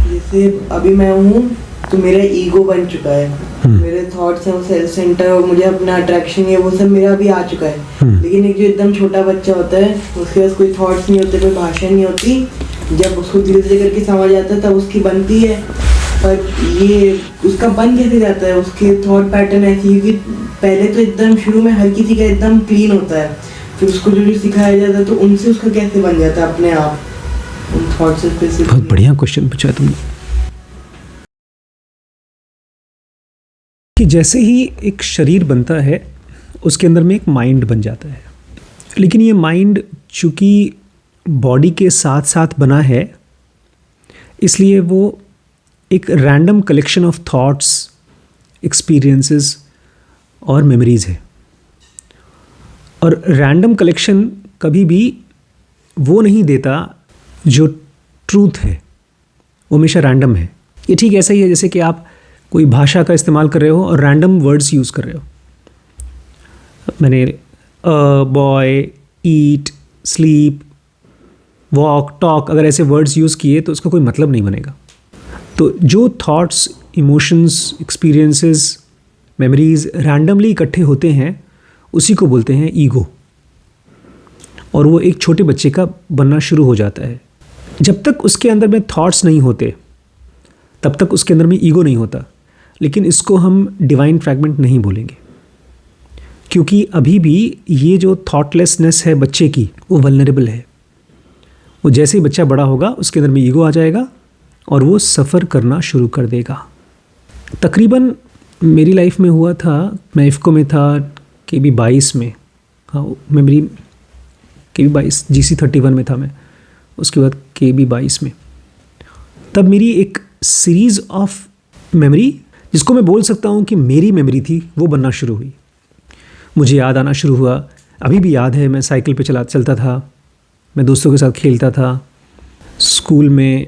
जैसे अभी मैं हूँ तो मेरा ईगो बन चुका है, मेरे थॉट्स हैं वो सेल्फ सेंटर और मुझे अपना अट्रैक्शन है वो सब मेरा भी आ चुका है। लेकिन एक जो एकदम छोटा बच्चा होता है उसके पास कोई थॉट्स नहीं होते, कोई भाषा नहीं होती, जब उसको धीरे धीरे करके समझ आता है तब उसकी बनती है। पर ये उसका बन कैसे जाता है, उसके थॉट पैटर्न ऐसे, क्योंकि पहले तो एकदम शुरू में हर किसी का एकदम क्लीन होता है, फिर उसको जो जो सिखाया जाता है तो उनसे उसका कैसे बन जाता है अपने आप उन थॉट्स से। बहुत बढ़िया क्वेश्चन पूछा तुमने कि जैसे ही एक शरीर बनता है उसके अंदर में एक माइंड बन जाता है, लेकिन ये माइंड चूँकि बॉडी के साथ साथ बना है इसलिए वो एक random collection of thoughts, experiences और मेमोरीज है। और रैंडम कलेक्शन कभी भी वो नहीं देता जो ट्रूथ है, वो हमेशा रैंडम है। ये ठीक ऐसा ही है जैसे कि आप कोई भाषा का इस्तेमाल कर रहे हो और रैंडम वर्ड्स यूज़ कर रहे हो। मैंने बॉय, ईट, स्लीप, वॉक, टॉक, अगर ऐसे वर्ड्स यूज़ किए तो उसका कोई मतलब नहीं बनेगा। तो जो thoughts, emotions, experiences, memories randomly इकट्ठे होते हैं उसी को बोलते हैं ईगो। और वो एक छोटे बच्चे का बनना शुरू हो जाता है। जब तक उसके अंदर में थॉट्स नहीं होते तब तक उसके अंदर में ईगो नहीं होता। लेकिन इसको हम डिवाइन फ्रैगमेंट नहीं बोलेंगे, क्योंकि अभी भी ये जो थॉटलेसनेस है बच्चे की वो वल्नरेबल है। वो जैसे ही बच्चा बड़ा होगा उसके अंदर में ईगो आ जाएगा और वो सफ़र करना शुरू कर देगा। तकरीबन मेरी लाइफ में हुआ था, मैं इफ़को में था KB 22 में, हाँ मेमोरी KB 22 GC 31 में था मैं, उसके बाद KB 22 में। तब मेरी एक सीरीज़ ऑफ मेमोरी, जिसको मैं बोल सकता हूँ कि मेरी मेमोरी थी, वो बनना शुरू हुई। मुझे याद आना शुरू हुआ, अभी भी याद है, मैं साइकिल पे चलता था, मैं दोस्तों के साथ खेलता था। स्कूल में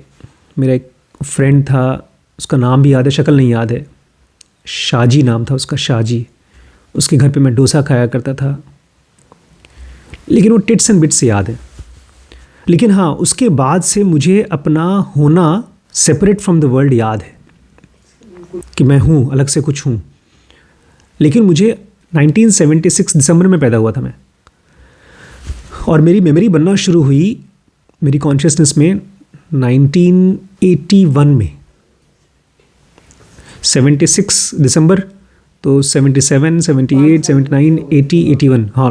मेरा एक फ्रेंड था, उसका नाम भी याद है, शक्ल नहीं याद है, शाजी नाम था उसका, शाजी। उसके घर पे मैं डोसा खाया करता था, लेकिन वो टिट्स एंड बिट्स से याद है। लेकिन हाँ, उसके बाद से मुझे अपना होना सेपरेट फ्रॉम द वर्ल्ड याद है कि मैं हूँ, अलग से कुछ हूँ। लेकिन मुझे 1976 दिसंबर में पैदा हुआ था मैं, और मेरी मेमोरी बनना शुरू हुई मेरी कॉन्शियसनेस में 1981 में। 76 दिसंबर, तो 77, 78, 79, 80, 81, हाँ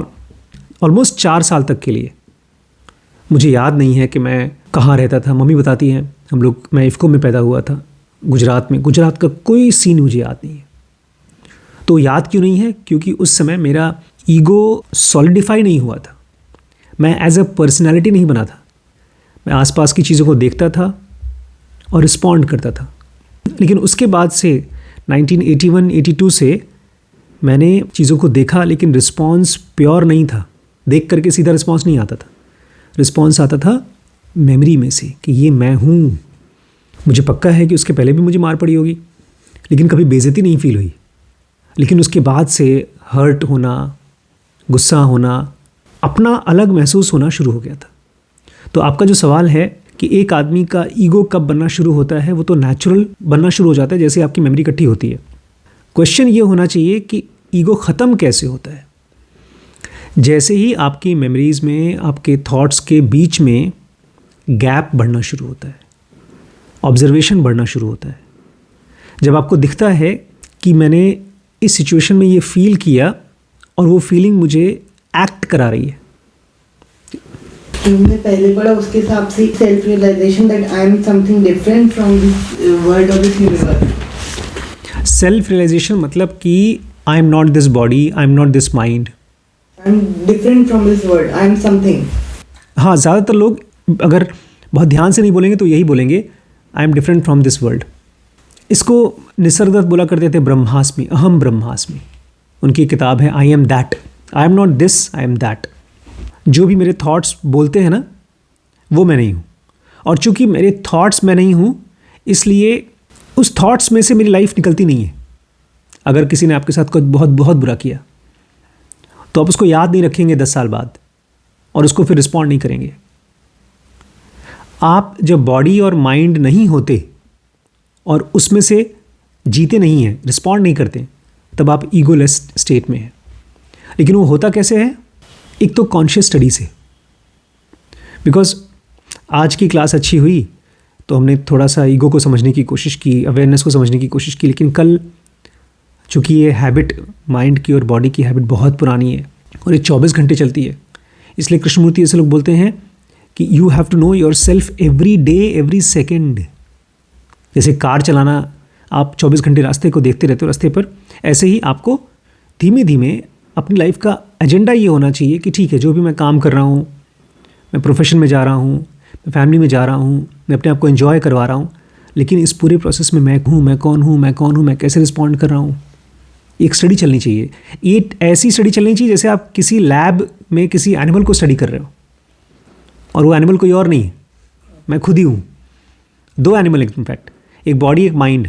ऑलमोस्ट 4 साल तक के लिए मुझे याद नहीं है कि मैं कहाँ रहता था। मम्मी बताती हैं मैं इफ़को में पैदा हुआ था, गुजरात में। गुजरात का कोई सीन मुझे याद नहीं है। तो याद क्यों नहीं है? क्योंकि उस समय मेरा ईगो सॉलिडिफाई नहीं हुआ था, मैं एज अ पर्सनैलिटी नहीं बना था। मैं आसपास की चीज़ों को देखता था और रिस्पॉन्ड करता था। लेकिन उसके बाद से 1981-82 से मैंने चीज़ों को देखा, लेकिन रिस्पॉन्स प्योर नहीं था। देख करके सीधा रिस्पॉन्स नहीं आता था, रिस्पॉन्स आता था मेमोरी में से कि ये मैं हूँ। मुझे पक्का है कि उसके पहले भी मुझे मार पड़ी होगी, लेकिन कभी बेइज्जती नहीं फील हुई। लेकिन उसके बाद से हर्ट होना, गुस्सा होना, अपना अलग महसूस होना शुरू हो गया था। तो आपका जो सवाल है कि एक आदमी का ईगो कब बनना शुरू होता है, वो तो नेचुरल बनना शुरू हो जाता है जैसे आपकी मेमोरी इकट्ठी होती है। क्वेश्चन ये होना चाहिए कि ईगो ख़त्म कैसे होता है। जैसे ही आपकी मेमोरीज़ में, आपके थॉट्स के बीच में गैप बढ़ना शुरू होता है, ऑब्जर्वेशन बढ़ना शुरू होता है। जब आपको दिखता है कि मैंने इस सिचुएशन में ये फील किया और वो फीलिंग मुझे एक्ट करा रही है। हमने पहले पढ़ा उसके हिसाब से self realisation that I am something different from this world और दिस यूनिवर्स। सेल्फ रियलाइजेशन मतलब कि I am not this body, I am not this mind, I am different from this world, I am something. हाँ, ज़्यादातर लोग अगर बहुत ध्यान से नहीं बोलेंगे तो यही बोलेंगे, आई am different from this world. इसको निसर्गदत्त बोला करते थे ब्रह्मास्मि, अहम ब्रह्मास्मि। उनकी किताब है I am that, I am not this, I am that. जो भी मेरे थॉट्स बोलते हैं ना, वो मैं नहीं हूँ। और चूंकि मेरे थॉट्स मैं नहीं हूँ, इसलिए उस थॉट्स में से मेरी लाइफ निकलती नहीं है। अगर किसी ने आपके साथ कुछ बहुत बहुत बुरा किया तो आप उसको याद नहीं रखेंगे 10 साल बाद, और उसको फिर रिस्पॉन्ड नहीं करेंगे। आप जब बॉडी और माइंड नहीं होते और उसमें से जीते नहीं हैं, रिस्पॉन्ड नहीं करते, तब आप ईगोलेस स्टेट में हैं। लेकिन वो होता कैसे है? एक तो कॉन्शियस स्टडी से, बिकॉज आज की क्लास अच्छी हुई तो हमने थोड़ा सा ईगो को समझने की कोशिश की, अवेयरनेस को समझने की कोशिश की, लेकिन कल चूँकि ये हैबिट माइंड की और बॉडी की हैबिट बहुत पुरानी है और ये 24 घंटे चलती है, इसलिए कृष्णमूर्ति ऐसे लोग बोलते हैं कि you have to know yourself every day every second. जैसे कार चलाना, आप 24 घंटे रास्ते को देखते रहते हो रास्ते पर, ऐसे ही आपको धीमे धीमे अपनी लाइफ का एजेंडा ये होना चाहिए कि ठीक है, जो भी मैं काम कर रहा हूँ, मैं प्रोफेशन में जा रहा हूँ, मैं फैमिली में जा रहा हूँ, मैं अपने आप को एंजॉय करवा रहा हूँ, लेकिन इस पूरे प्रोसेस में मैं हूँ, मैं कौन हूँ, मैं कैसे रिस्पॉन्ड कर रहा हूँ, एक स्टडी चलनी चाहिए। ये ऐसी स्टडी चलनी चाहिए जैसे आप किसी लैब में किसी एनिमल को स्टडी कर रहे हो और वो एनिमल कोई और नहीं है, मैं खुद ही हूँ। 2 एनिमल इनफैक्ट, एक बॉडी एक माइंड,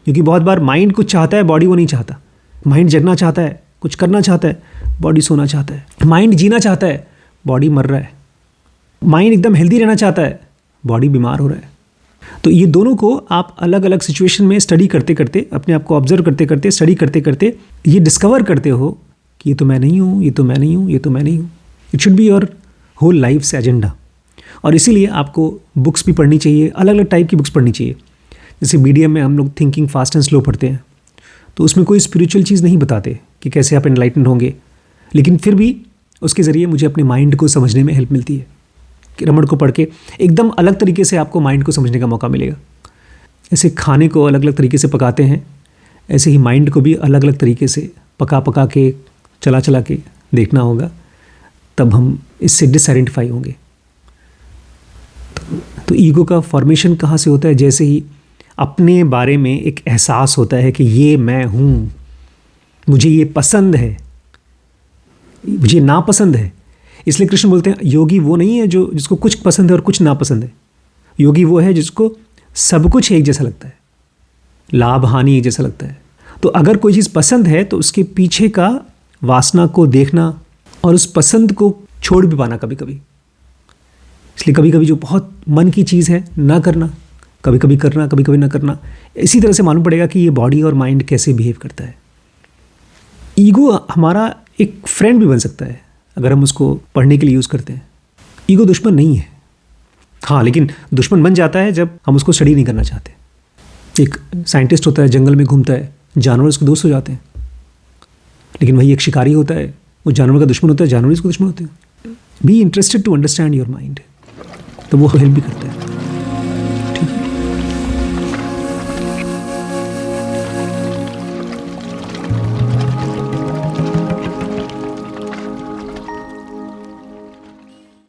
क्योंकि बहुत बार माइंड कुछ चाहता है, बॉडी वो नहीं चाहता। माइंड जगना चाहता है, कुछ करना चाहता है, बॉडी सोना चाहता है। माइंड जीना चाहता है, बॉडी मर रहा है। माइंड एकदम हेल्दी रहना चाहता है, बॉडी बीमार हो रहा है। तो ये दोनों को आप अलग अलग सिचुएशन में स्टडी करते करते, अपने आप को ऑब्जर्व करते करते, स्टडी करते करते ये डिस्कवर करते हो कि ये तो मैं नहीं हूँ, ये तो मैं नहीं हूँ, ये तो मैं नहीं हूँ। It should be your whole life's agenda. और इसीलिए आपको बुक्स भी पढ़नी चाहिए, अलग अलग टाइप की बुक्स पढ़नी चाहिए। जैसे मीडियम में हम लोग थिंकिंग फास्ट एंड स्लो पढ़ते हैं, तो उसमें कोई स्पिरिचुअल चीज़ नहीं बताते कि कैसे आप एनलाइटन होंगे, लेकिन फिर भी उसके ज़रिए मुझे अपने माइंड को समझने में हेल्प मिलती है। कि रमण को पढ़ के एकदम अलग तरीके से आपको माइंड को समझने का मौका मिलेगा। ऐसे खाने को अलग अलग तरीके से पकाते हैं, ऐसे ही माइंड को भी अलग अलग तरीके से पका के, चला के देखना होगा, तब हम इससे डिसआइडेंटिफाई होंगे। तो ईगो का फॉर्मेशन कहाँ से होता है? जैसे ही अपने बारे में एक एहसास होता है कि ये मैं हूँ, मुझे ये पसंद है, मुझे नापसंद है। इसलिए कृष्ण बोलते हैं योगी वो नहीं है जो जिसको कुछ पसंद है और कुछ नापसंद है। योगी वो है जिसको सब कुछ एक जैसा लगता है, लाभ हानि एक जैसा लगता है। तो अगर कोई चीज़ पसंद है तो उसके पीछे का वासना को देखना और उस पसंद को छोड़ भी पाना कभी कभी। इसलिए कभी कभी जो बहुत मन की चीज़ है ना करना, कभी कभी करना, कभी कभी ना करना। इसी तरह से मालूम पड़ेगा कि ये बॉडी और माइंड कैसे बिहेव करता है। ईगो हमारा एक फ्रेंड भी बन सकता है अगर हम उसको पढ़ने के लिए यूज़ करते हैं। ईगो दुश्मन नहीं है, हाँ, लेकिन दुश्मन बन जाता है जब हम उसको स्टडी नहीं करना चाहते। एक साइंटिस्ट होता है, जंगल में घूमता है, जानवर उसके दोस्त हो जाते हैं, लेकिन वही एक शिकारी होता है, वो जानवर का दुश्मन होता है, जानवर उसको दुश्मन होते हैं। Be interested to understand your mind, तो वो हेल्प भी करता है।